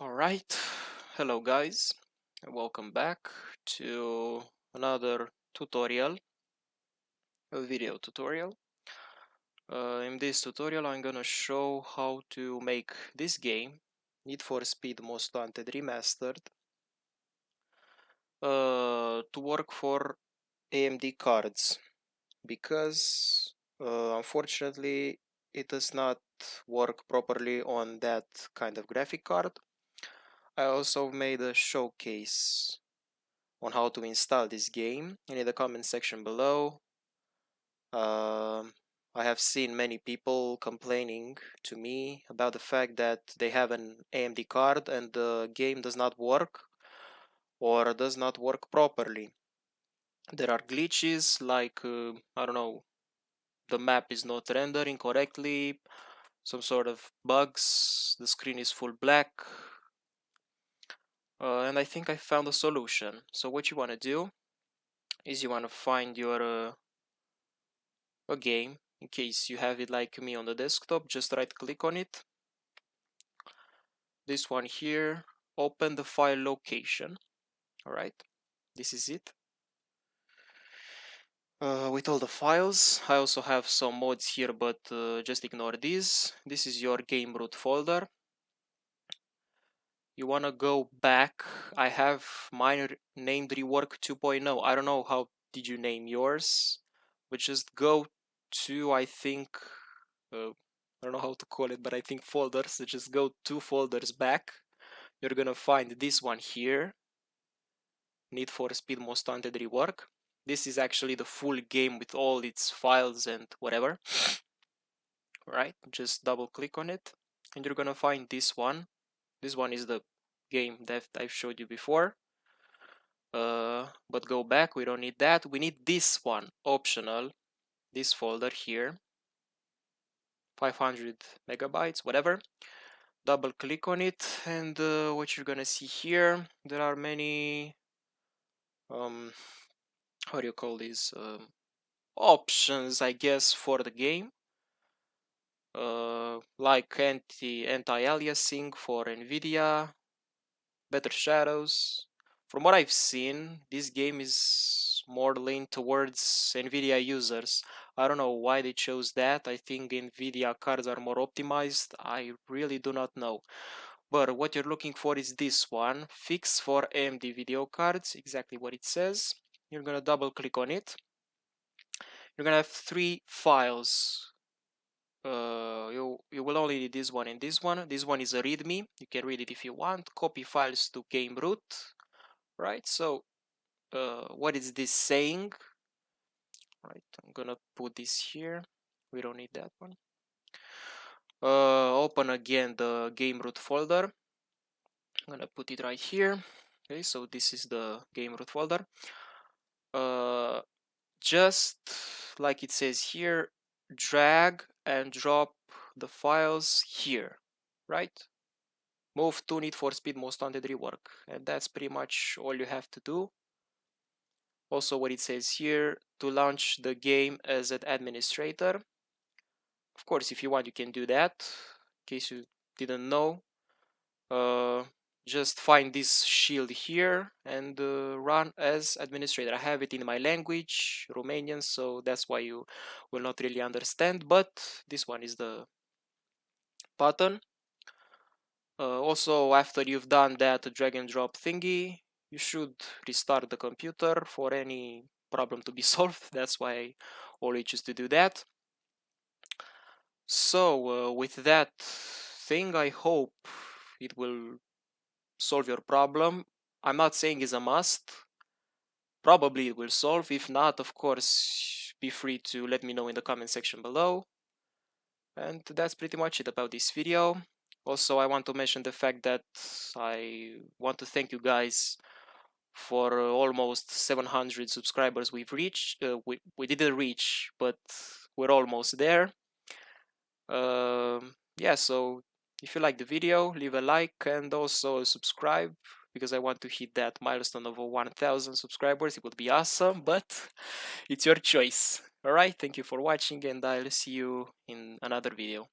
Alright, hello guys, and welcome back to another tutorial, a video tutorial. In this tutorial I'm gonna show how to make this game, Need for Speed Most Wanted Remastered, to work for AMD cards, because unfortunately it does not work properly on that kind of graphic card. I also made a showcase on how to install this game, and in the comment section below I have seen many people complaining to me about the fact that they have an AMD card and the game does not work or does not work properly. There are glitches like I don't know, the map is not rendering correctly, some sort of bugs, the screen is full black, and I think I found a solution. So what you want to do is you want to find your a game. In case you have it like me on the desktop, just right click on it, this one here, open the file location. All right, this is it. With all the files, I also have some mods here, but just ignore these. This is your game root folder. You want to go back. I have mine named Rework 2.0. I don't know how did you name yours, but just go to, I think, I don't know how to call it, but I think folders. So just go 2 folders back. You're gonna find this one here, Need for Speed Most Wanted Rework. This is actually the full game with all its files and whatever. Right, just double click on it, and you're gonna find this one. This one is the game that I've showed you before. But go back, we don't need that. We need this one, optional, this folder here, 500 megabytes, whatever. Double click on it, and what you're gonna see here, there are many how do you call these, options, I guess, for the game, like anti-aliasing for NVIDIA, better shadows. From what I've seen, this game is more leaned towards NVIDIA users. I don't know why they chose that. I think NVIDIA cards are more optimized. I really do not know. But what you're looking for is this one, fix for AMD video cards, exactly what it says. You're gonna double click on it. You're gonna have 3 files. You will only need this one and this one. This one is a readme. You can read it if you want. Copy files to game root. Right. So what is this saying? Right. I'm gonna put this here. We don't need that one. Open again the game root folder. I'm gonna put it right here. Okay. So this is the game root folder. Just like it says here, drag and drop the files here, right? Move to Need for Speed Most Wanted Rework, and that's pretty much all you have to do. Also, what it says here, to launch the game as an administrator. Of course, if you want, you can do that. In case you didn't know, just find this shield here and run as administrator. I have it in my language, Romanian, so that's why you will not really understand, but this one is the button. Also, after you've done that drag and drop thingy, you should restart the computer for any problem to be solved. That's why I always choose to do that. So with that thing, I hope it will solve your problem. I'm not saying it's a must. Probably it will solve. If not, of course, be free to let me know in the comment section below. And that's pretty much it about this video. Also, I want to mention the fact that I want to thank you guys for almost 700 subscribers we've reached. We didn't reach, but we're almost there. Yeah, so if you like the video, leave a like and also subscribe, because I want to hit that milestone of 1000 subscribers. It would be awesome, but it's your choice. Alright, thank you for watching, and I'll see you in another video.